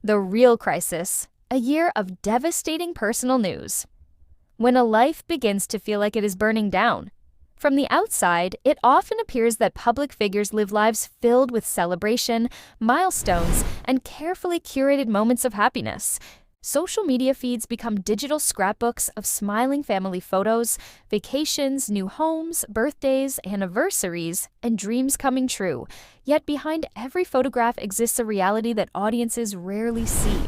The real crisis, a year of devastating personal news. When a life begins to feel like it is burning down. From the outside, it often appears that public figures live lives filled with celebration, milestones, and carefully curated moments of happiness. Social media feeds become digital scrapbooks of smiling family photos, vacations, new homes, birthdays, anniversaries, and dreams coming true. Yet behind every photograph exists a reality that audiences rarely see.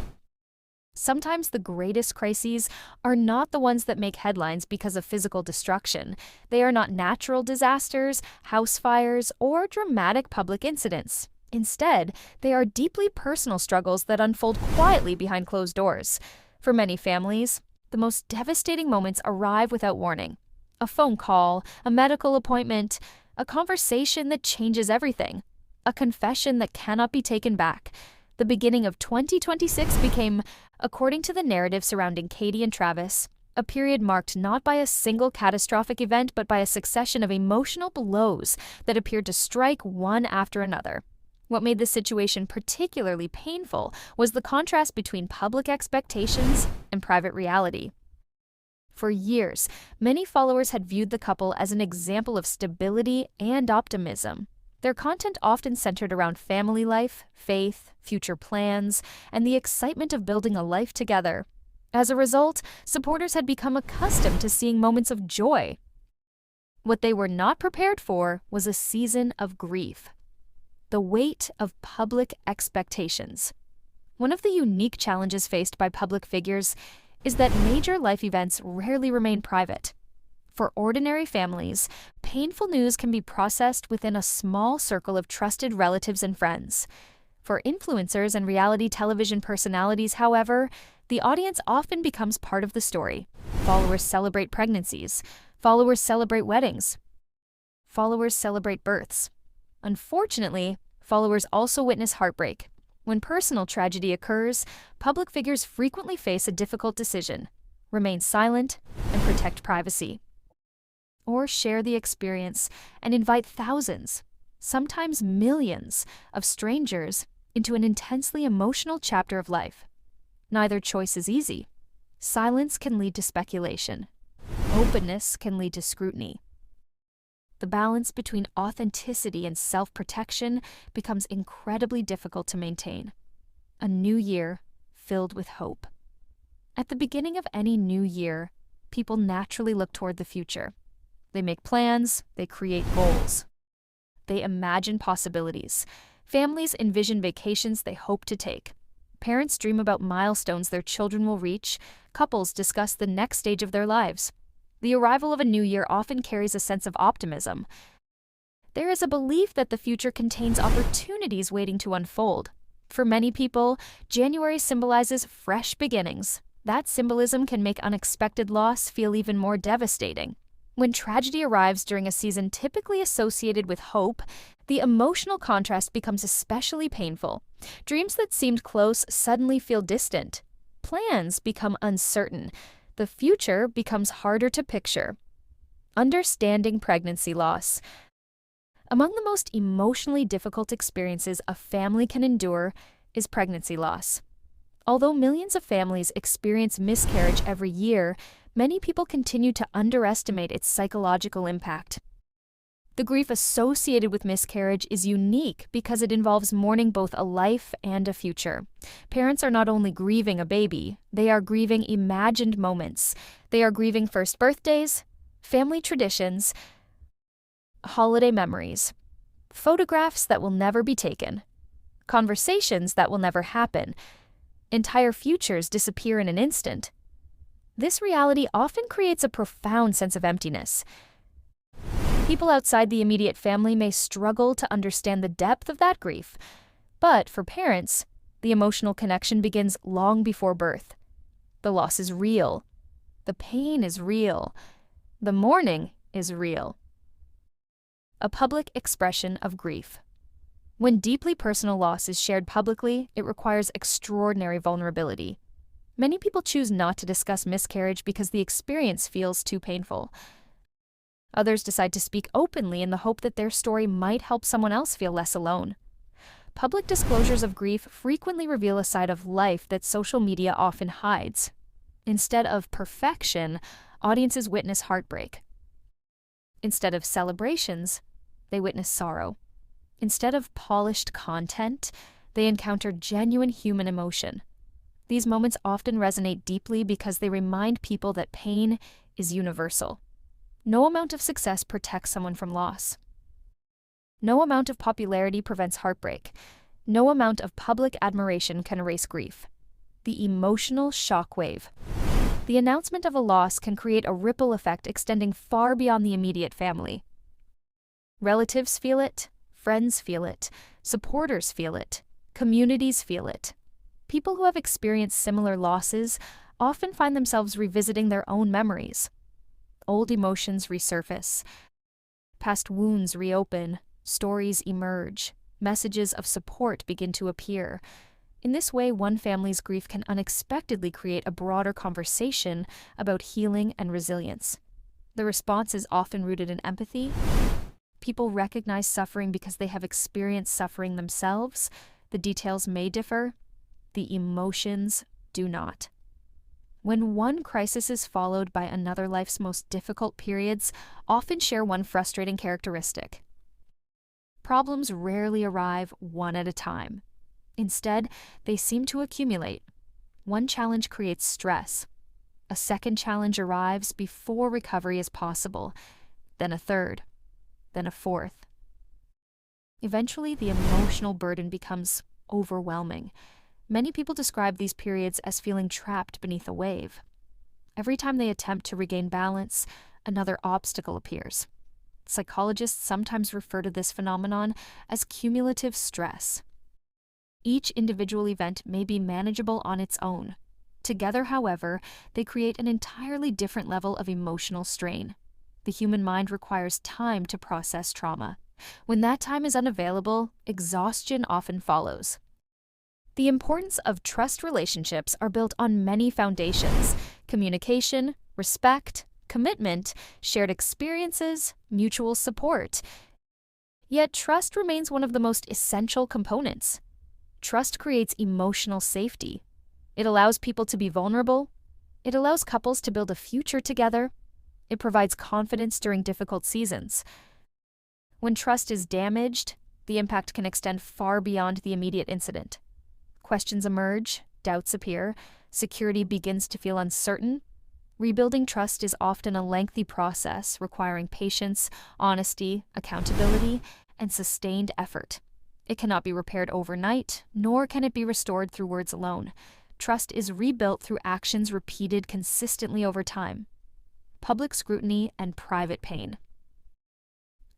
Sometimes the greatest crises are not the ones that make headlines because of physical destruction. They are not natural disasters, house fires, or dramatic public incidents. Instead, they are deeply personal struggles that unfold quietly behind closed doors. For many families, the most devastating moments arrive without warning. A phone call, a medical appointment, a conversation that changes everything, a confession that cannot be taken back. The beginning of 2026 became, according to the narrative surrounding Katie and Travis, a period marked not by a single catastrophic event but by a succession of emotional blows that appeared to strike one after another. What made this situation particularly painful was the contrast between public expectations and private reality. For years, many followers had viewed the couple as an example of stability and optimism. Their content often centered around family life, faith, future plans, and the excitement of building a life together. As a result, supporters had become accustomed to seeing moments of joy. What they were not prepared for was a season of grief. The weight of public expectations. One of the unique challenges faced by public figures is that major life events rarely remain private. For ordinary families, painful news can be processed within a small circle of trusted relatives and friends. For influencers and reality television personalities, however, the audience often becomes part of the story. Followers celebrate pregnancies. Followers celebrate weddings. Followers celebrate births. Unfortunately, followers also witness heartbreak. When personal tragedy occurs, public figures frequently face a difficult decision: remain silent and protect privacy, or share the experience and invite thousands, sometimes millions, of strangers into an intensely emotional chapter of life. Neither choice is easy. Silence can lead to speculation. Openness can lead to scrutiny. The balance between authenticity and self-protection becomes incredibly difficult to maintain. A new year filled with hope. At the beginning of any new year, people naturally look toward the future. They make plans, they create goals. They imagine possibilities. Families envision vacations they hope to take. Parents dream about milestones their children will reach. Couples discuss the next stage of their lives. The arrival of a new year often carries a sense of optimism. There is a belief that the future contains opportunities waiting to unfold. For many people, January symbolizes fresh beginnings. That symbolism can make unexpected loss feel even more devastating. When tragedy arrives during a season typically associated with hope, the emotional contrast becomes especially painful. Dreams that seemed close suddenly feel distant. Plans become uncertain. The future becomes harder to picture. Understanding pregnancy loss. Among the most emotionally difficult experiences a family can endure is pregnancy loss. Although millions of families experience miscarriage every year, many people continue to underestimate its psychological impact. The grief associated with miscarriage is unique because it involves mourning both a life and a future. Parents are not only grieving a baby, they are grieving imagined moments. They are grieving first birthdays, family traditions, holiday memories, photographs that will never be taken, conversations that will never happen. Entire futures disappear in an instant. This reality often creates a profound sense of emptiness. People outside the immediate family may struggle to understand the depth of that grief, but for parents, the emotional connection begins long before birth. The loss is real. The pain is real. The mourning is real. A public expression of grief. When deeply personal loss is shared publicly, it requires extraordinary vulnerability. Many people choose not to discuss miscarriage because the experience feels too painful. Others decide to speak openly in the hope that their story might help someone else feel less alone. Public disclosures of grief frequently reveal a side of life that social media often hides. Instead of perfection, audiences witness heartbreak. Instead of celebrations, they witness sorrow. Instead of polished content, they encounter genuine human emotion. These moments often resonate deeply because they remind people that pain is universal. No amount of success protects someone from loss. No amount of popularity prevents heartbreak. No amount of public admiration can erase grief. The emotional shockwave. The announcement of a loss can create a ripple effect extending far beyond the immediate family. Relatives feel it, friends feel it, supporters feel it, communities feel it. People who have experienced similar losses often find themselves revisiting their own memories. Old emotions resurface. Past wounds reopen. Stories emerge. Messages of support begin to appear. In this way, one family's grief can unexpectedly create a broader conversation about healing and resilience. The response is often rooted in empathy. People recognize suffering because they have experienced suffering themselves. The details may differ. The emotions do not. When one crisis is followed by another, life's most difficult periods often share one frustrating characteristic. Problems rarely arrive one at a time. Instead, they seem to accumulate. One challenge creates stress. A second challenge arrives before recovery is possible, then a third, then a fourth. Eventually, the emotional burden becomes overwhelming. Many people describe these periods as feeling trapped beneath a wave. Every time they attempt to regain balance, another obstacle appears. Psychologists sometimes refer to this phenomenon as cumulative stress. Each individual event may be manageable on its own. Together, however, they create an entirely different level of emotional strain. The human mind requires time to process trauma. When that time is unavailable, exhaustion often follows. The importance of trust relationships are built on many foundations: communication, respect, commitment, shared experiences, mutual support. Yet trust remains one of the most essential components. Trust creates emotional safety. It allows people to be vulnerable. It allows couples to build a future together. It provides confidence during difficult seasons. When trust is damaged, the impact can extend far beyond the immediate incident. Questions emerge, doubts appear, security begins to feel uncertain. Rebuilding trust is often a lengthy process requiring patience, honesty, accountability, and sustained effort. It cannot be repaired overnight, nor can it be restored through words alone. Trust is rebuilt through actions repeated consistently over time. Public scrutiny and private pain.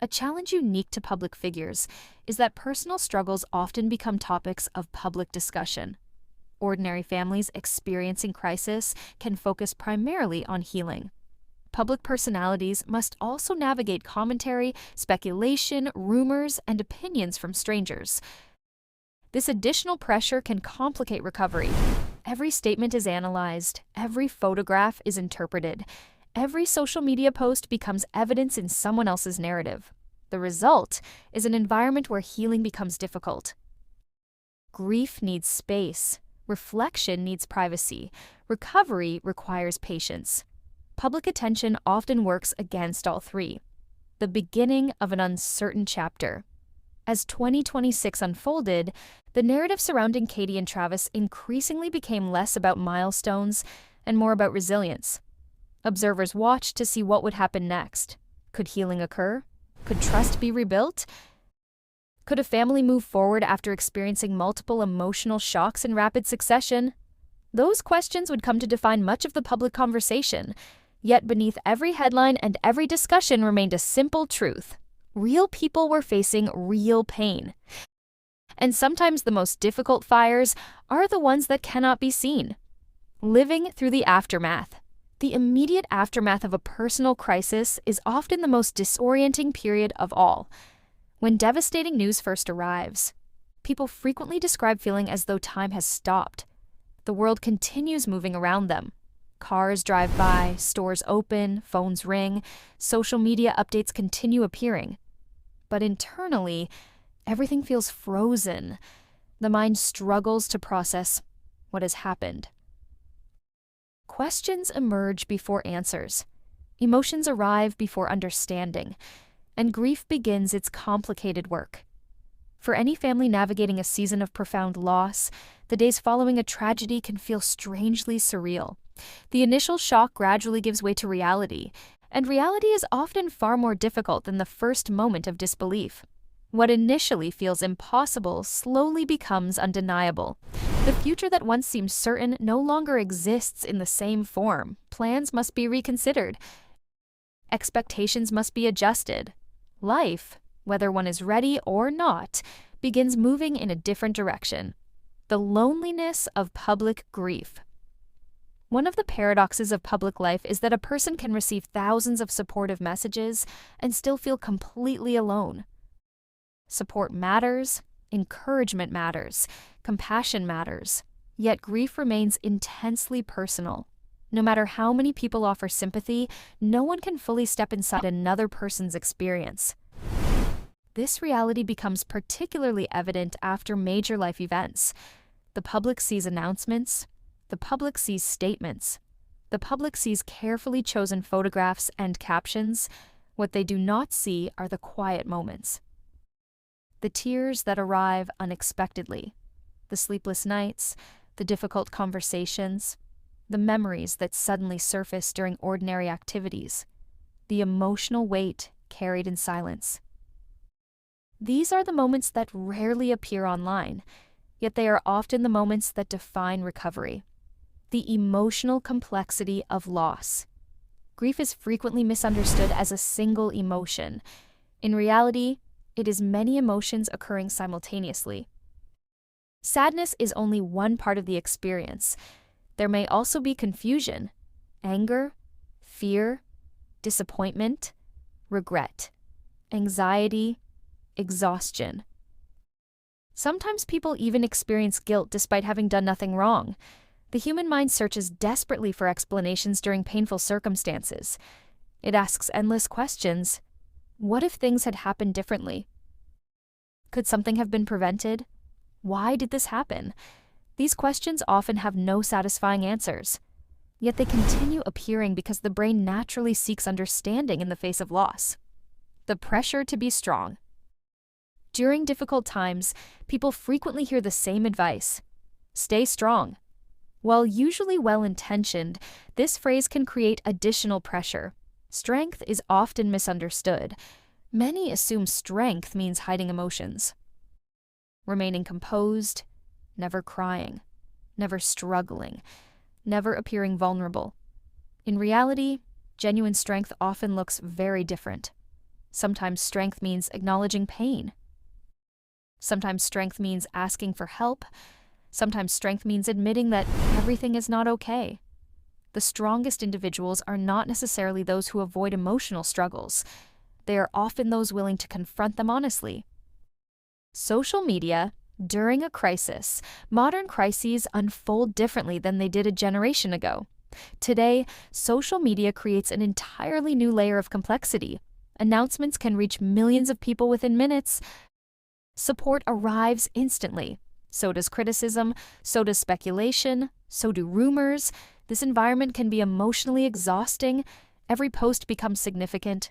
A challenge unique to public figures is that personal struggles often become topics of public discussion. Ordinary families experiencing crisis can focus primarily on healing. Public personalities must also navigate commentary, speculation, rumors, and opinions from strangers. This additional pressure can complicate recovery. Every statement is analyzed, every photograph is interpreted, every social media post becomes evidence in someone else's narrative. The result is an environment where healing becomes difficult. Grief needs space. Reflection needs privacy. Recovery requires patience. Public attention often works against all three. The beginning of an uncertain chapter. As 2026 unfolded, the narrative surrounding Katie and Travis increasingly became less about milestones and more about resilience. Observers watched to see what would happen next. Could healing occur? Could trust be rebuilt? Could a family move forward after experiencing multiple emotional shocks in rapid succession? Those questions would come to define much of the public conversation. Yet beneath every headline and every discussion remained a simple truth. Real people were facing real pain. And sometimes the most difficult fires are the ones that cannot be seen. Living through the aftermath. The immediate aftermath of a personal crisis is often the most disorienting period of all. When devastating news first arrives, people frequently describe feeling as though time has stopped. The world continues moving around them. Cars drive by, stores open, phones ring, social media updates continue appearing. But internally, Everything feels frozen. The mind struggles to process what has happened. Questions emerge before answers. Emotions arrive before understanding, and grief begins its complicated work. For any family navigating a season of profound loss, the days following a tragedy can feel strangely surreal. The initial shock gradually gives way to reality, and reality is often far more difficult than the first moment of disbelief. What initially feels impossible slowly becomes undeniable. The future that once seemed certain no longer exists in the same form. Plans must be reconsidered. Expectations must be adjusted. Life, whether one is ready or not, begins moving in a different direction. The loneliness of public grief. One of the paradoxes of public life is that a person can receive thousands of supportive messages and still feel completely alone. Support matters, encouragement matters, compassion matters, yet grief remains intensely personal. No matter how many people offer sympathy, no one can fully step inside another person's experience. This reality becomes particularly evident after major life events. The public sees announcements, the public sees statements, the public sees carefully chosen photographs and captions. What they do not see are the quiet moments. The tears that arrive unexpectedly, the sleepless nights, the difficult conversations, the memories that suddenly surface during ordinary activities, the emotional weight carried in silence. These are the moments that rarely appear online, yet they are often the moments that define recovery. The emotional complexity of loss. Grief is frequently misunderstood as a single emotion. In reality, it is many emotions occurring simultaneously. Sadness is only one part of the experience. There may also be confusion, anger, fear, disappointment, regret, anxiety, exhaustion. Sometimes people even experience guilt despite having done nothing wrong. The human mind searches desperately for explanations during painful circumstances. It asks endless questions. What if things had happened differently? Could something have been prevented? Why did this happen? These questions often have no satisfying answers. Yet they continue appearing because the brain naturally seeks understanding in the face of loss. The pressure to be strong. During difficult times, people frequently hear the same advice: stay strong. While usually well-intentioned, this phrase can create additional pressure. Strength is often misunderstood. Many assume strength means hiding emotions, remaining composed, never crying, never struggling, never appearing vulnerable. In reality, genuine strength often looks very different. Sometimes strength means acknowledging pain. Sometimes strength means asking for help. Sometimes strength means admitting that everything is not okay. The strongest individuals are not necessarily those who avoid emotional struggles. They are often those willing to confront them honestly. Social media, during a crisis, modern crises unfold differently than they did a generation ago. Today, social media creates an entirely new layer of complexity. Announcements can reach millions of people within minutes. Support arrives instantly. So does criticism, so does speculation, so do rumors. This environment can be emotionally exhausting. Every post becomes significant.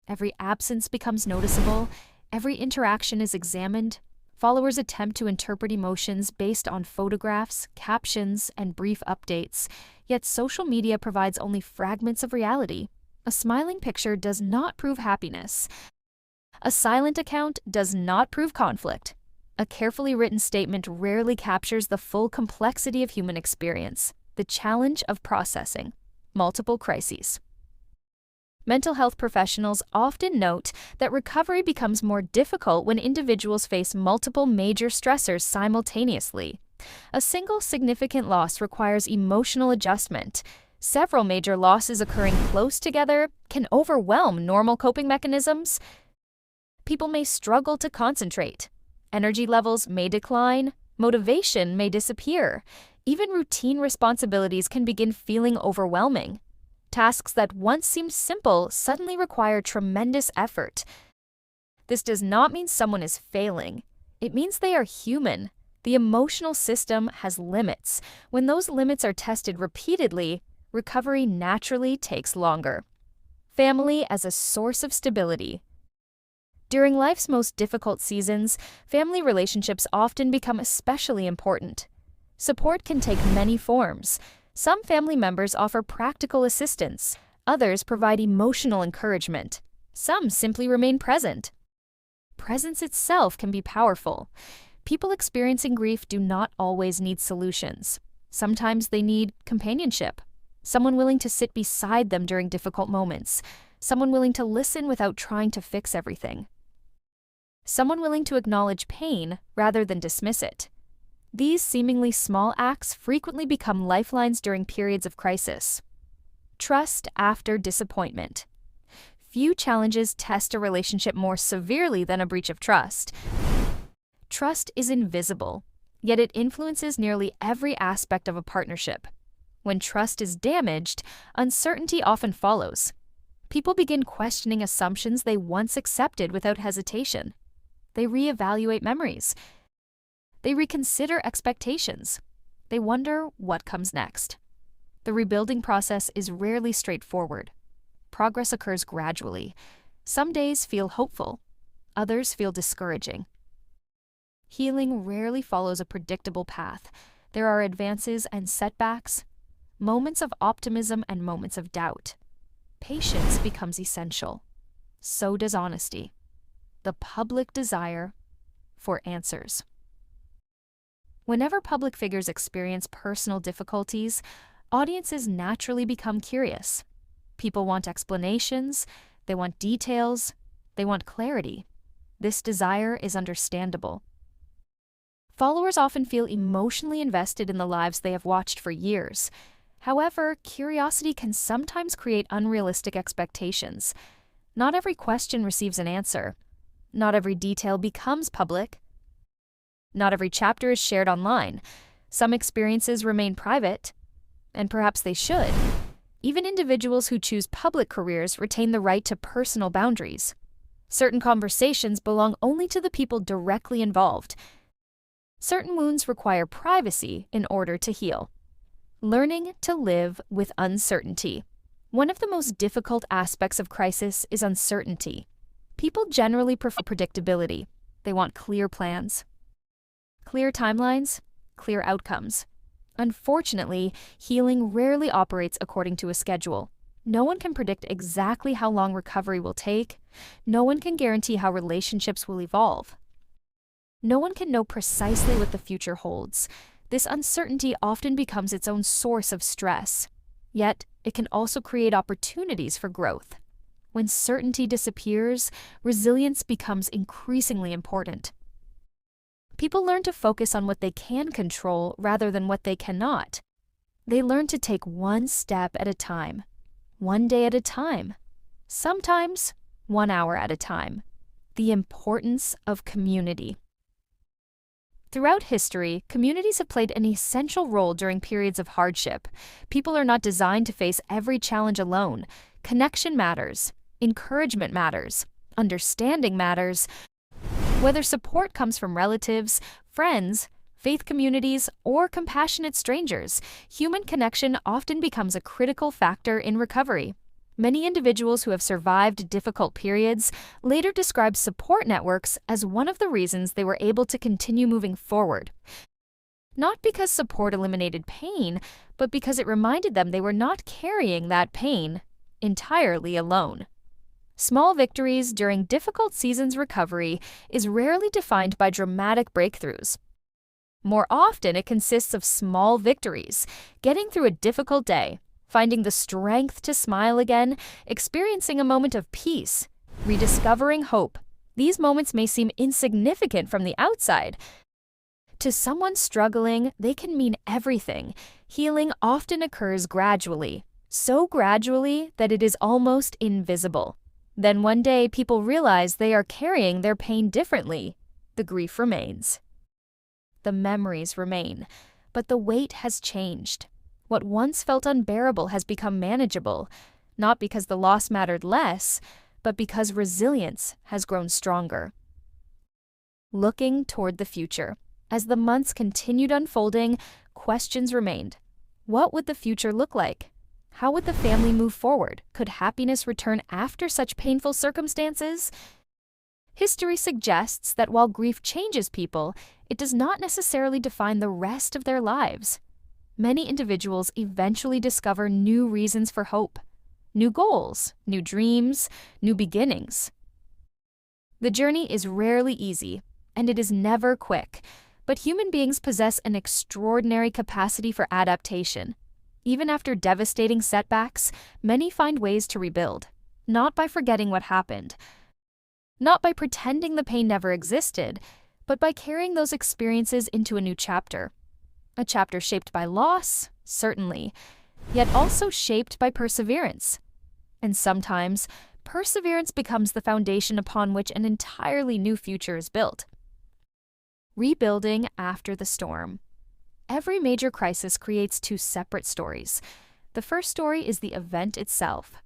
Every absence becomes noticeable. Every interaction is examined. Followers attempt to interpret emotions based on photographs, captions, and brief updates. Yet social media provides only fragments of reality. A smiling picture does not prove happiness. A silent account does not prove conflict. A carefully written statement rarely captures the full complexity of human experience, the challenge of processing multiple crises. Mental health professionals often note that recovery becomes more difficult when individuals face multiple major stressors simultaneously. A single significant loss requires emotional adjustment. Several major losses occurring close together can overwhelm normal coping mechanisms. People may struggle to concentrate. Energy levels may decline. Motivation may disappear. Even routine responsibilities can begin feeling overwhelming. Tasks that once seemed simple suddenly require tremendous effort. This does not mean someone is failing. It means they are human. The emotional system has limits. When those limits are tested repeatedly, recovery naturally takes longer. Family as a source of stability. During life's most difficult seasons, family relationships often become especially important. Support can take many forms. Some family members offer practical assistance. Others provide emotional encouragement. Some simply remain present. Presence itself can be powerful. People experiencing grief do not always need solutions. Sometimes they need companionship. Someone willing to sit beside them during difficult moments. Someone willing to listen without trying to fix everything. Someone willing to acknowledge pain rather than dismiss it. These seemingly small acts frequently become lifelines during periods of crisis. Trust after disappointment. Few challenges test a relationship more severely than a breach of trust. Trust is invisible, yet it influences nearly every aspect of a partnership. When trust is damaged, uncertainty often follows. People begin questioning assumptions they once accepted without hesitation. They reevaluate memories. They reconsider expectations. They wonder what comes next. The rebuilding process is rarely straightforward. Progress occurs gradually. Some days feel hopeful. Others feel discouraging. Healing rarely follows a predictable path. There are advances and setbacks, moments of optimism and moments of doubt. Patience becomes essential. So does honesty. The public desire for answers. Whenever public figures experience personal difficulties, audiences naturally become curious. People want explanations, they want details, they want clarity. This desire is understandable. Followers often feel emotionally invested in the lives they have watched for years. However, curiosity can sometimes create unrealistic expectations. Not every question receives an answer. Not every detail becomes public. Not every chapter is shared online. Some experiences remain private, and perhaps they should. Even individuals who choose public careers retain the right to personal boundaries. Certain conversations belong only to the people directly involved. Certain wounds require privacy in order to heal. Learning to live with uncertainty. One of the most difficult aspects of crisis is uncertainty. People generally prefer predictability. They want clear plans, clear timelines, clear outcomes. Unfortunately, healing rarely operates according to a schedule. No one can predict exactly how long recovery will take. No one can guarantee how relationships will evolve. No one can know precisely what the future holds. This uncertainty often becomes its own source of stress. Yet, it can also create opportunities for growth. When certainty disappears, resilience becomes increasingly important. People learn to focus on what they can control rather than what they cannot. They learn to take one step at a time, one day at a time, sometimes 1 hour at a time. The importance of community. Throughout history, communities have played an essential role during periods of hardship. People are not designed to face every challenge alone. Connection matters. Encouragement matters. Understanding matters. Whether support comes from relatives, friends, faith communities, or compassionate strangers, human connection often becomes a critical factor in recovery. Many individuals who have survived difficult periods later describe support networks as one of the reasons they were able to continue moving forward. Not because support eliminated pain, but because it reminded them they were not carrying that pain entirely alone. Small victories during difficult seasons recovery is rarely defined by dramatic breakthroughs. More often, it consists of small victories, getting through a difficult day, finding the strength to smile again, experiencing a moment of peace, rediscovering hope. These moments may seem insignificant from the outside. To someone struggling, they can mean everything. Healing often occurs gradually, so gradually that it is almost invisible. Then one day, people realize they are carrying their pain differently. The grief remains. The memories remain, but the weight has changed. What once felt unbearable has become manageable, not because the loss mattered less, but because resilience has grown stronger. Looking toward the future. As the months continued unfolding, questions remained. What would the future look like? How would the family move forward? Could happiness return after such painful circumstances? History suggests that while grief changes people, it does not necessarily define the rest of their lives. Many individuals eventually discover new reasons for hope, new goals, new dreams, new beginnings. The journey is rarely easy, and it is never quick, but human beings possess an extraordinary capacity for adaptation. Even after devastating setbacks, many find ways to rebuild, not by forgetting what happened, not by pretending the pain never existed, but by carrying those experiences into a new chapter. A chapter shaped by loss, certainly, yet also shaped by perseverance. And sometimes, perseverance becomes the foundation upon which an entirely new future is built. Rebuilding after the storm. Every major crisis creates two separate stories. The first story is the event itself.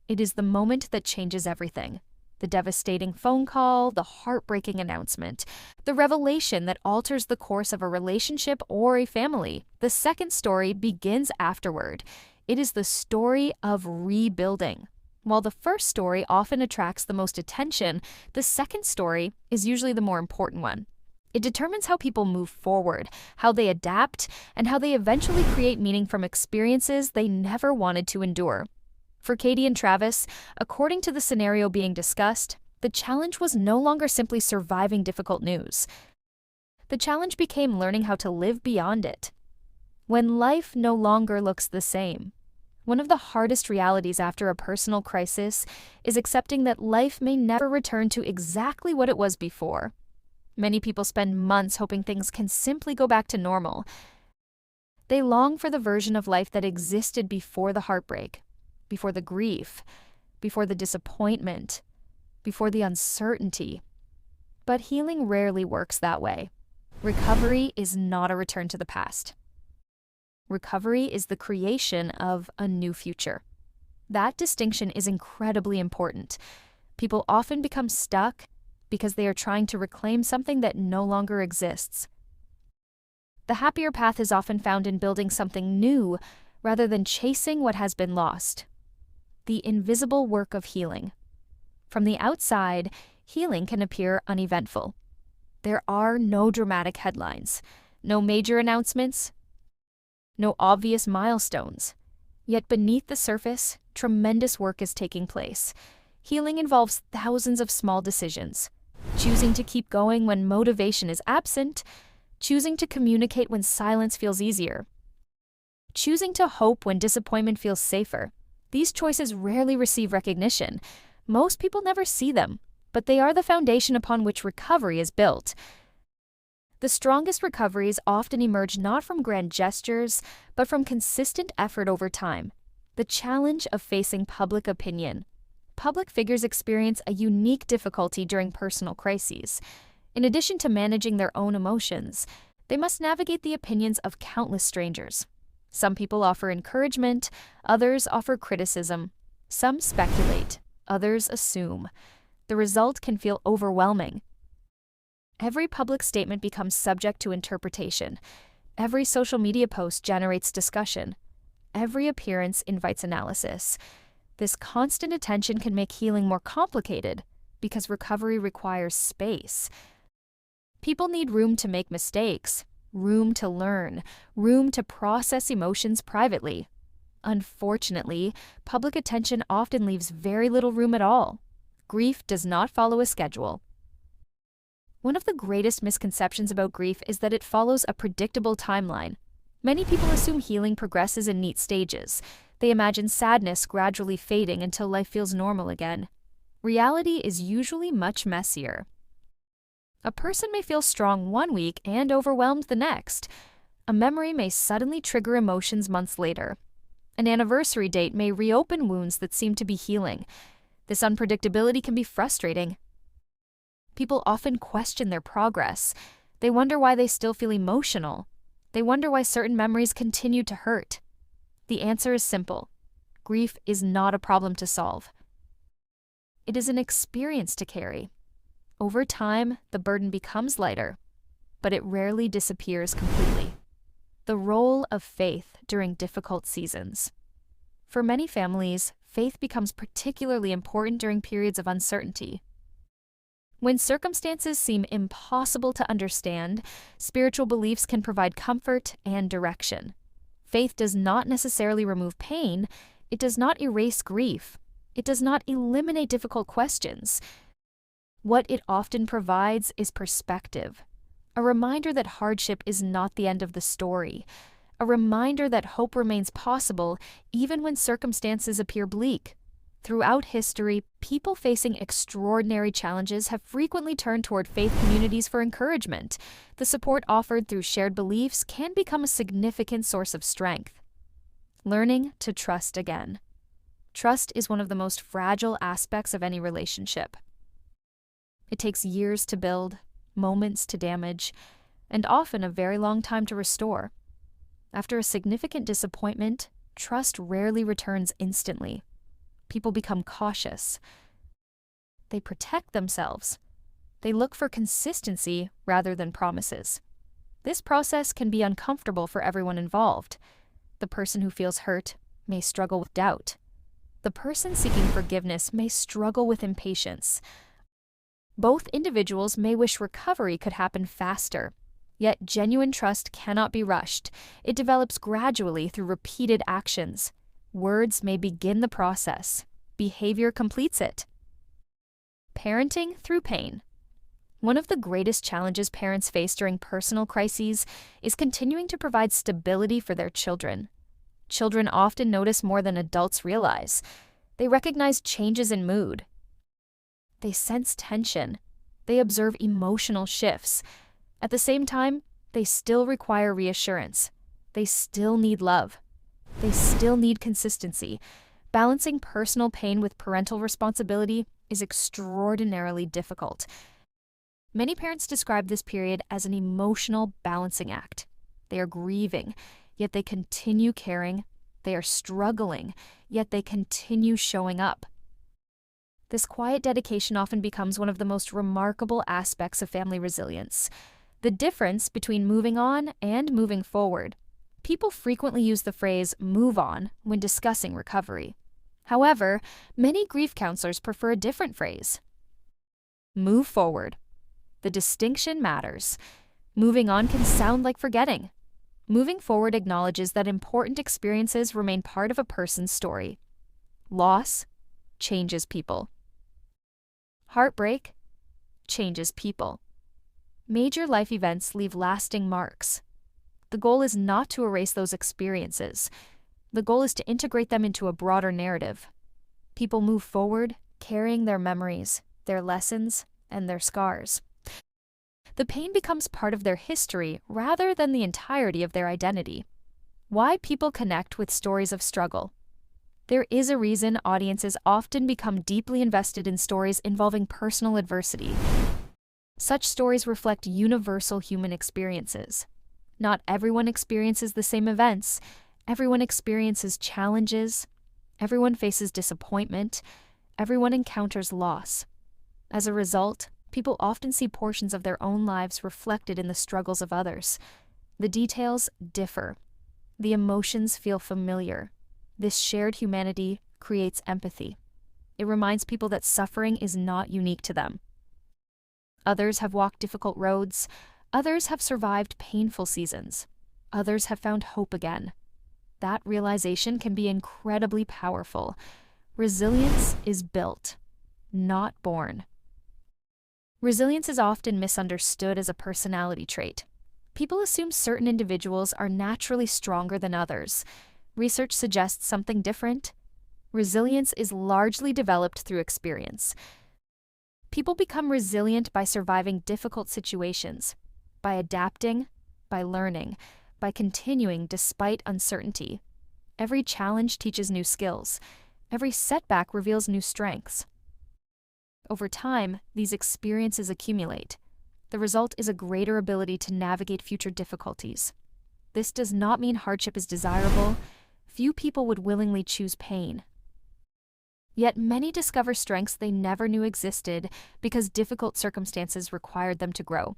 It is the moment that changes everything. The devastating phone call, the heartbreaking announcement, the revelation that alters the course of a relationship or a family. The second story begins afterward. It is the story of rebuilding. While the first story often attracts the most attention, the second story is usually the more important one. It determines how people move forward, how they adapt, and how they eventually create meaning from experiences they never wanted to endure. For Katie and Travis, according to the scenario being discussed, the challenge was no longer simply surviving difficult news. The challenge became learning how to live beyond it. When life no longer looks the same. One of the hardest realities after a personal crisis is accepting that life may never return to exactly what it was before. Many people spend months hoping things can simply go back to normal. They long for the version of life that existed before the heartbreak, before the grief, before the disappointment, before the uncertainty. But healing rarely works that way. Recovery is not a return to the past. Recovery is the creation of a new future. That distinction is incredibly important. People often become stuck because they are trying to reclaim something that no longer exists. The happier path is often found in building something new rather than chasing what has been lost. The invisible work of healing. From the outside, healing can appear uneventful. There are no dramatic headlines, no major announcements, no obvious milestones. Yet beneath the surface, tremendous work is taking place. Healing involves thousands of small decisions. Choosing to keep going when motivation is absent, choosing to communicate when silence feels easier, choosing to hope when disappointment feels safer. These choices rarely receive recognition. Most people never see them, but they are the foundation upon which recovery is built. The strongest recoveries often emerge not from grand gestures, but from consistent effort over time. The challenge of facing public opinion. Public figures experience a unique difficulty during personal crises. In addition to managing their own emotions, they must navigate the opinions of countless strangers. Some people offer encouragement, others offer criticism. Some speculate, others assume. The result can feel overwhelming. Every public statement becomes subject to interpretation. Every social media post generates discussion. Every appearance invites analysis. This constant attention can make healing more complicated because recovery requires space. People need room to make mistakes, room to learn, room to process emotions privately. Unfortunately, public attention often leaves very little room at all. Grief does not follow a schedule. One of the greatest misconceptions about grief is that it follows a predictable timeline. Many people assume healing progresses in neat stages. They imagine sadness gradually fading until life feels normal again. Reality is usually much messier. A person may feel strong one week and overwhelmed the next. A memory may suddenly trigger emotions months later. An anniversary date may reopen wounds that seem to be healing. This unpredictability can be frustrating. People often question their progress. They wonder why they still feel emotional. They wonder why certain memories continue to hurt. The answer is simple. Grief is not a problem to solve. It is an experience to carry. Over time, the burden becomes lighter, but it rarely disappears completely. The role of faith during difficult seasons. For many families, faith becomes particularly important during periods of uncertainty. When circumstances seem impossible to understand, spiritual beliefs can provide comfort and direction. Faith does not necessarily remove pain. It does not erase grief. It does not eliminate difficult questions. What it often provides is perspective, a reminder that hardship is not the end of the story, a reminder that hope remains possible even when circumstances appear bleak. Throughout history, people facing extraordinary challenges have frequently turned toward faith communities for encouragement. The support offered through shared beliefs can become a significant source of strength. Learning to trust again. Trust is one of the most fragile aspects of any relationship. It takes years to build, moments to damage, and often a very long time to restore. After a significant disappointment, trust rarely returns instantly. People become cautious. They protect themselves. They look for consistency rather than promises. This process can be uncomfortable for everyone involved. The person who feels hurt may struggle with doubt. The person seeking forgiveness may struggle with impatience. Both individuals may wish recovery could happen faster. Yet genuine trust cannot be rushed. It develops gradually through repeated actions. Words may begin the process. Behavior completes it. Parenting through pain. One of the greatest challenges parents face during personal crises is continuing to provide stability for their children. Children often notice more than adults realize. They recognize changes in mood. They sense tension. They observe emotional shifts. At the same time, they still require reassurance. They still need love. They still need consistency. Balancing personal pain with parental responsibility is extraordinarily difficult. Many parents describe this period as an emotional balancing act. They are grieving, yet they continue caring. They are struggling, yet they continue showing up. This quiet dedication often becomes one of the most remarkable aspects of family resilience. The difference between moving on and moving forward. People frequently use the phrase move on when discussing recovery. However, many grief counselors prefer a different phrase. Move forward. The distinction matters. Moving on can sound like forgetting. Moving forward acknowledges that important experiences remain part of a person's story. Loss changes people. Heartbreak changes people. Major life events leave lasting marks. The goal is not to erase those experiences. The goal is to integrate them into a broader narrative. People move forward, carrying their memories, their lessons, and their scars. The pain becomes part of their history rather than the entirety of their identity. Why people connect with stories of struggle. There is a reason audiences often become deeply invested in stories involving personal adversity. Such stories reflect universal human experiences. Not everyone experiences the same events. Everyone experiences challenges. Everyone faces disappointment. Everyone encounters loss. As a result, people often see portions of their own lives reflected in the struggles of others. The details differ. The emotions feel familiar. This shared humanity creates empathy. It reminds people that suffering is not unique to them. Others have walked difficult roads. Others have survived painful seasons. Others have found hope again. That realization can be incredibly powerful. Resilience is built, not born. Resilience is often misunderstood as a personality trait. People assume certain individuals are naturally stronger than others. Research suggests something different. Resilience is largely developed through experience. People become resilient by surviving difficult situations, by adapting, by learning, by continuing despite uncertainty. Every challenge teaches new skills. Every setback reveals new strengths. Over time, these experiences accumulate. The result is a greater ability to navigate future difficulties. This does not mean hardship is desirable. Few people would willingly choose pain. Yet many discover strengths they never knew existed because difficult circumstances required them to grow.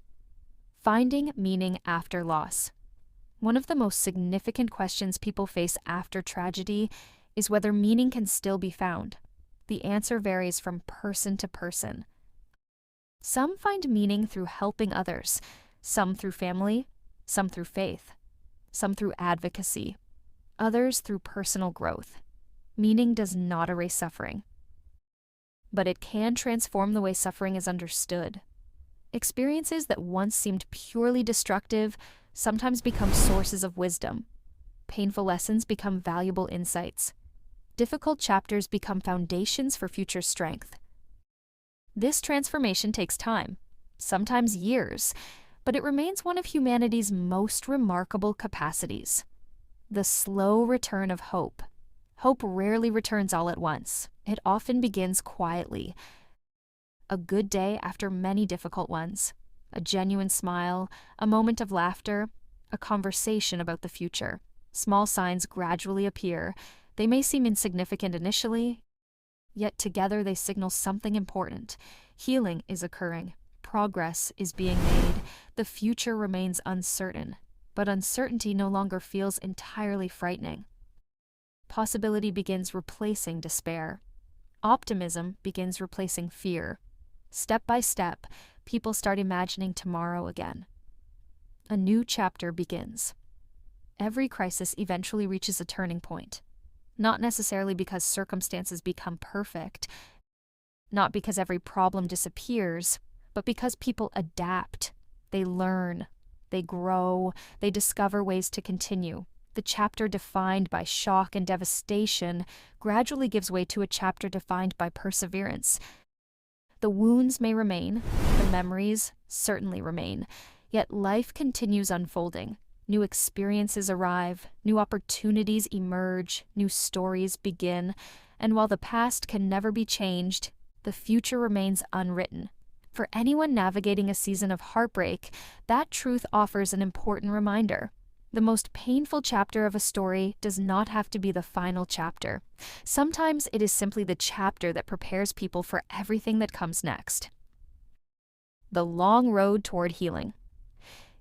Finding meaning after loss. One of the most significant questions people face after tragedy is whether meaning can still be found. The answer varies from person to person. Some find meaning through helping others, some through family, some through faith, some through advocacy, others through personal growth. Meaning does not erase suffering, but it can transform the way suffering is understood. Experiences that once seemed purely destructive sometimes become sources of wisdom. Painful lessons become valuable insights. Difficult chapters become foundations for future strength. This transformation takes time, sometimes years, but it remains one of humanity's most remarkable capacities. The slow return of hope. Hope rarely returns all at once. It often begins quietly. A good day after many difficult ones. A genuine smile, a moment of laughter, a conversation about the future. Small signs gradually appear. They may seem insignificant initially, yet together they signal something important. Healing is occurring. Progress is being made. The future remains uncertain, but uncertainty no longer feels entirely frightening. Possibility begins replacing despair. Optimism begins replacing fear. Step by step, people start imagining tomorrow again. A new chapter begins. Every crisis eventually reaches a turning point. Not necessarily because circumstances become perfect, not because every problem disappears, but because people adapt. They learn, they grow, they discover ways to continue. The chapter defined by shock and devastation gradually gives way to a chapter defined by perseverance. The wounds may remain, the memories certainly remain, yet life continues unfolding. New experiences arrive, new opportunities emerge, new stories begin, and while the past can never be changed, the future remains unwritten. For anyone navigating a season of heartbreak, that truth offers an important reminder. The most painful chapter of a story does not have to be the final chapter. Sometimes it is simply the chapter that prepares people for everything that comes next. The long road toward healing.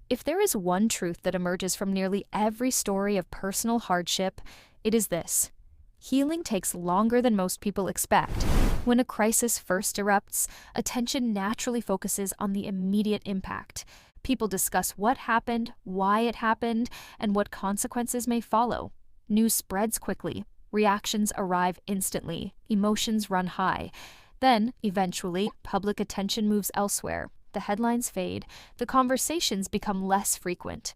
If there is one truth that emerges from nearly every story of personal hardship, it is this: healing takes longer than most people expect. When a crisis first erupts, attention naturally focuses on the immediate impact. People discuss what happened, why it happened, and what consequences may follow. News spreads quickly. Reactions arrive instantly. Emotions run high. Then, eventually, public attention moves elsewhere. The headlines fade. The conversations become less frequent.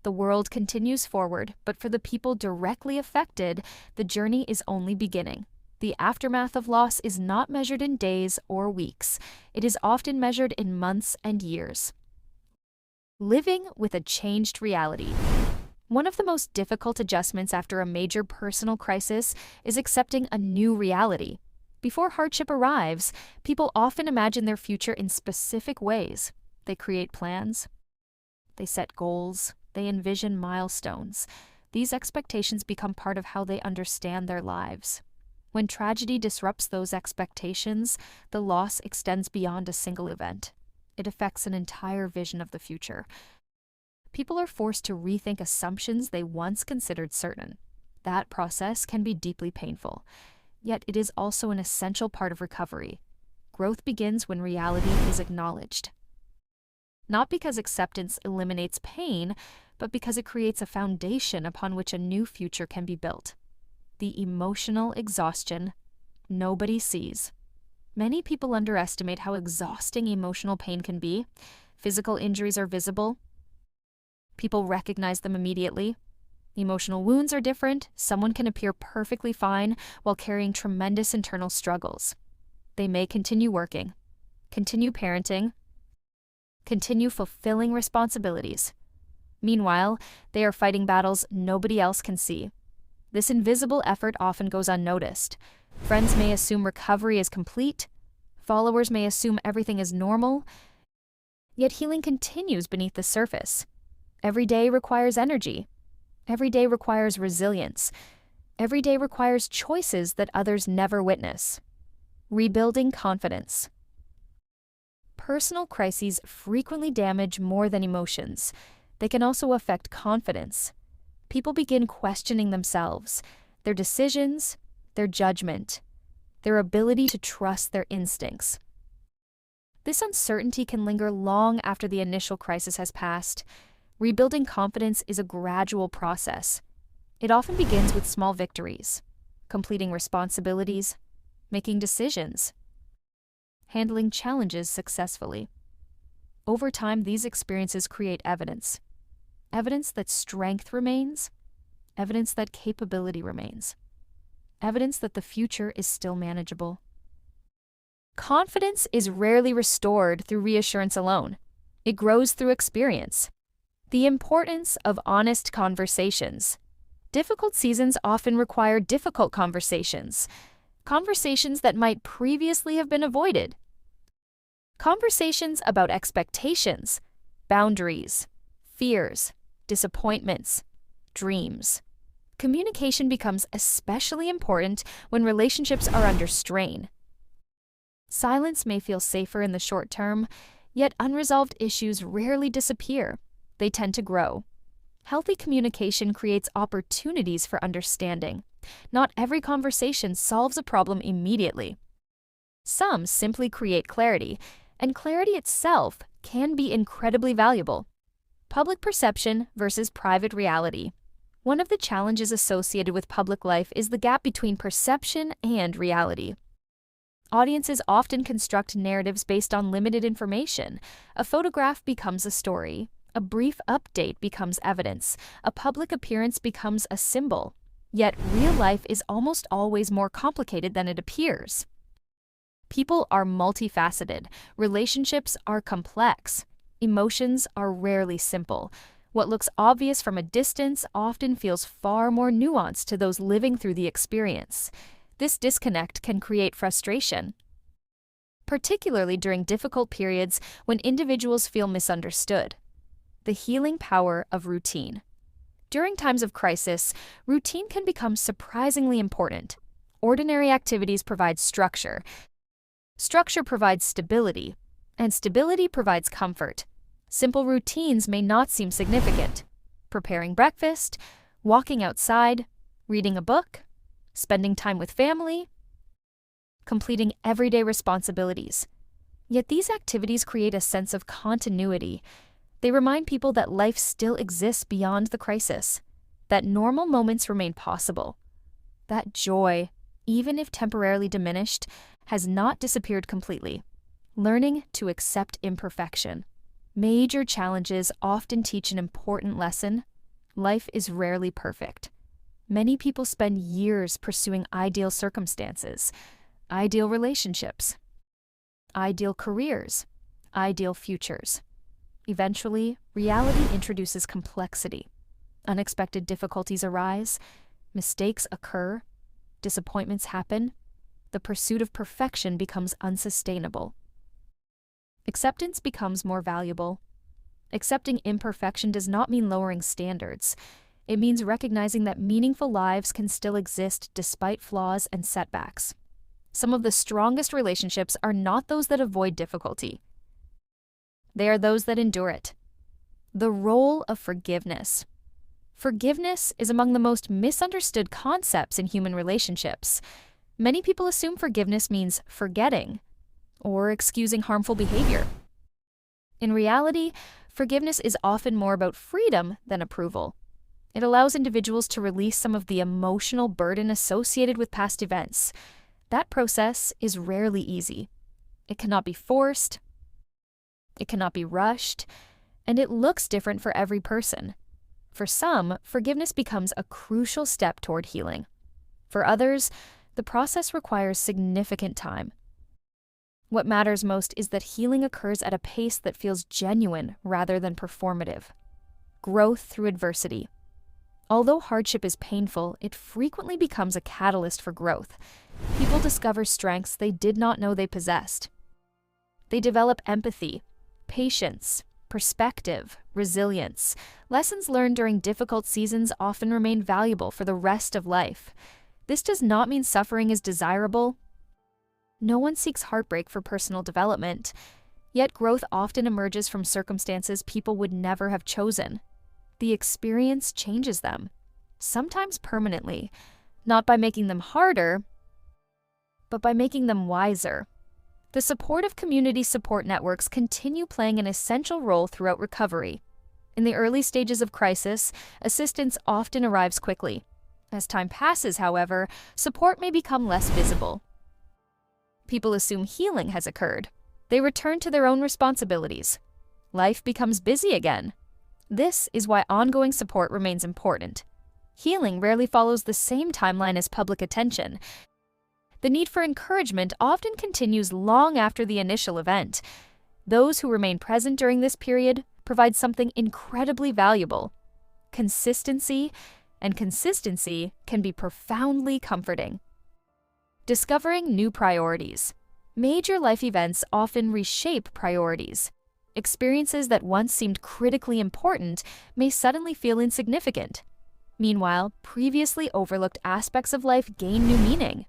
The world continues forward, but for the people directly affected, the journey is only beginning. The aftermath of loss is not measured in days or weeks. It is often measured in months and years. Living with a changed reality. One of the most difficult adjustments after a major personal crisis is accepting a new reality. Before hardship arrives, people often imagine their future in specific ways. They create plans. They set goals. They envision milestones. These expectations become part of how they understand their lives. When tragedy disrupts those expectations, the loss extends beyond a single event. It affects an entire vision of the future. People are forced to rethink assumptions they once considered certain. That process can be deeply painful, yet it is also an essential part of recovery. Growth begins when reality is acknowledged. Not because acceptance eliminates pain, but because it creates a foundation upon which a new future can be built. The emotional exhaustion nobody sees. Many people underestimate how exhausting emotional pain can be. Physical injuries are visible. People recognize them immediately. Emotional wounds are different. Someone can appear perfectly fine while carrying tremendous internal struggles. They may continue working, continue parenting, continue fulfilling responsibilities. Meanwhile, they are fighting battles nobody else can see. This invisible effort often goes unnoticed. Friends may assume recovery is complete. Followers may assume everything is normal. Yet healing continues beneath the surface. Every day requires energy. Every day requires resilience. Every day requires choices that others never witness. Rebuilding confidence. Personal crises frequently damage more than emotions. They can also affect confidence. People begin questioning themselves, their decisions, their judgment, their ability to trust their instincts. This uncertainty can linger long after the initial crisis has passed. Rebuilding confidence is a gradual process. It often begins with small victories, completing responsibilities, making decisions, handling challenges successfully. Over time, these experiences create evidence. Evidence that strength remains, evidence that capability remains, evidence that the future is still manageable. Confidence is rarely restored through reassurance alone. It grows through experience. The importance of honest conversations. Difficult seasons often require difficult conversations, conversations that might previously have been avoided. Conversations about expectations, boundaries, fears, disappointments, dreams. Communication becomes especially important when relationships are under strain. Silence may feel safer in the short term, yet unresolved issues rarely disappear. They tend to grow. Healthy communication creates opportunities for understanding. Not every conversation solves a problem immediately. Some simply create clarity, and clarity itself can be incredibly valuable. Public perception versus private reality. One of the challenges associated with public life is the gap between perception and reality. Audiences often construct narratives based on limited information. A photograph becomes a story. A brief update becomes evidence. A public appearance becomes a symbol. Yet real life is almost always more complicated than it appears. People are multifaceted. Relationships are complex. Emotions are rarely simple. What looks obvious from a distance often feels far more nuanced to those living through the experience. This disconnect can create frustration, particularly during difficult periods when individuals feel misunderstood. The healing power of routine. During times of crisis, routine can become surprisingly important. Ordinary activities provide structure. Structure provides stability, and stability provides comfort. Simple routines may not seem significant. Preparing breakfast, walking outside, reading a book, spending time with family, completing everyday responsibilities. Yet these activities create a sense of continuity. They remind people that life still exists beyond the crisis, that normal moments remain possible, that joy, even if temporarily diminished, has not disappeared completely. Learning to accept imperfection. Major challenges often teach an important lesson. Life is rarely perfect. Many people spend years pursuing ideal circumstances, ideal relationships, ideal careers, ideal futures. Eventually, reality introduces complexity. Unexpected difficulties arise, mistakes occur, disappointments happen. The pursuit of perfection becomes unsustainable. Acceptance becomes more valuable. Accepting imperfection does not mean lowering standards. It means recognizing that meaningful lives can still exist despite flaws and setbacks. Some of the strongest relationships are not those that avoid difficulty. They are those that endure it. The role of forgiveness. Forgiveness is among the most misunderstood concepts in human relationships. Many people assume forgiveness means forgetting or excusing harmful behavior. In reality, forgiveness is often more about freedom than approval. It allows individuals to release some of the emotional burden associated with past events. That process is rarely easy. It cannot be forced, it cannot be rushed, and it looks different for every person. For some, forgiveness becomes a crucial step toward healing. For others, the process requires significant time. What matters most is that healing occurs at a pace that feels genuine rather than performative. Growth through adversity. Although hardship is painful, it frequently becomes a catalyst for growth. People discover strengths they did not know they possessed. They develop empathy, patience, perspective, resilience. Lessons learned during difficult seasons often remain valuable for the rest of life. This does not mean suffering is desirable. No one seeks heartbreak for personal development, yet growth often emerges from circumstances people would never have chosen. The experience changes them, sometimes permanently, not by making them harder, but by making them wiser. The supportive community support networks continue playing an essential role throughout recovery. In the early stages of crisis, assistance often arrives quickly. As time passes, however, support may become less visible. People assume healing has occurred. They return to their own responsibilities. Life becomes busy again. This is why ongoing support remains important. Healing rarely follows the same timeline as public attention. The need for encouragement often continues long after the initial event. Those who remain present during this period provide something incredibly valuable: consistency, and consistency can be profoundly comforting. Discovering new priorities. Major life events often reshape priorities. Experiences that once seemed critically important may suddenly feel insignificant. Meanwhile, previously overlooked aspects of life gain new meaning.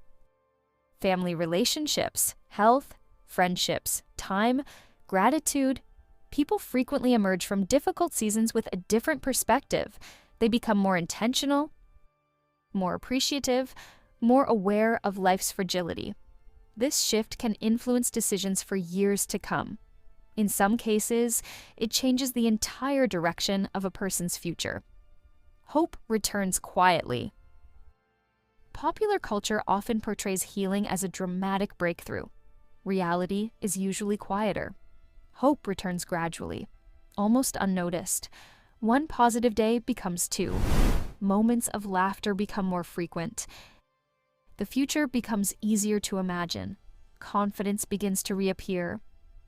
Family relationships, health, friendships, time, gratitude. People frequently emerge from difficult seasons with a different perspective. They become more intentional, more appreciative, more aware of life's fragility. This shift can influence decisions for years to come. In some cases, it changes the entire direction of a person's future. Hope returns quietly. Popular culture often portrays healing as a dramatic breakthrough. Reality is usually quieter. Hope returns gradually, almost unnoticed. One positive day becomes two. Moments of laughter become more frequent. The future becomes easier to imagine. Confidence begins to reappear.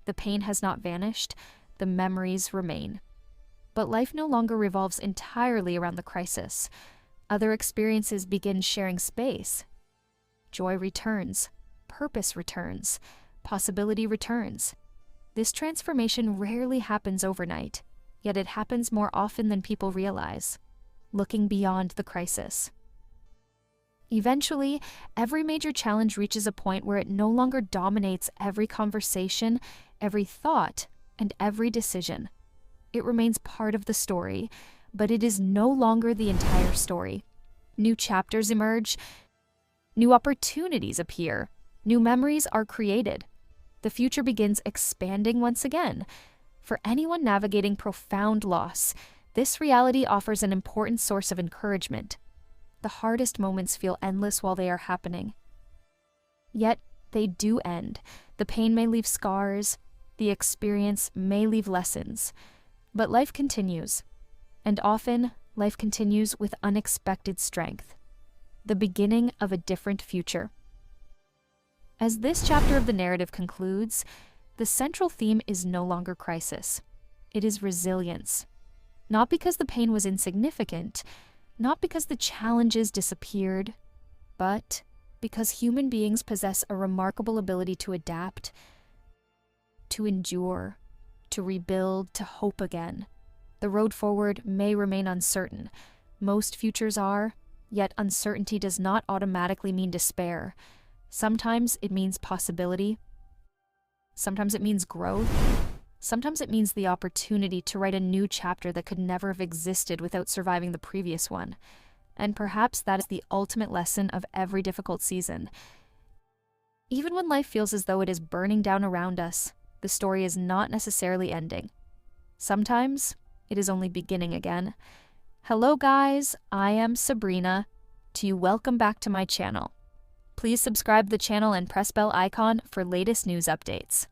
The pain has not vanished. The memories remain. But life no longer revolves entirely around the crisis. Other experiences begin sharing space. Joy returns. Purpose returns. Possibility returns. This transformation rarely happens overnight, yet it happens more often than people realize. Looking beyond the crisis. Eventually, every major challenge reaches a point where it no longer dominates every conversation, every thought, and every decision. It remains part of the story, but it is no longer the entire story. New chapters emerge, new opportunities appear, new memories are created. The future begins expanding once again. For anyone navigating profound loss, this reality offers an important source of encouragement. The hardest moments feel endless while they are happening. Yet, they do end. The pain may leave scars, the experience may leave lessons, but life continues. And often, life continues with unexpected strength. The beginning of a different future. As this chapter of the narrative concludes, the central theme is no longer crisis. It is resilience. Not because the pain was insignificant, not because the challenges disappeared, but because human beings possess a remarkable ability to adapt, to endure, to rebuild, to hope again. The road forward may remain uncertain. Most futures are, yet uncertainty does not automatically mean despair. Sometimes it means possibility. Sometimes it means growth. Sometimes it means the opportunity to write a new chapter that could never have existed without surviving the previous one. And perhaps that is the ultimate lesson of every difficult season. Even when life feels as though it is burning down around us, the story is not necessarily ending. Sometimes it is only beginning again. Hello guys, I am Sabrina. Welcome back to my channel. Please subscribe the channel and press bell icon for latest news updates.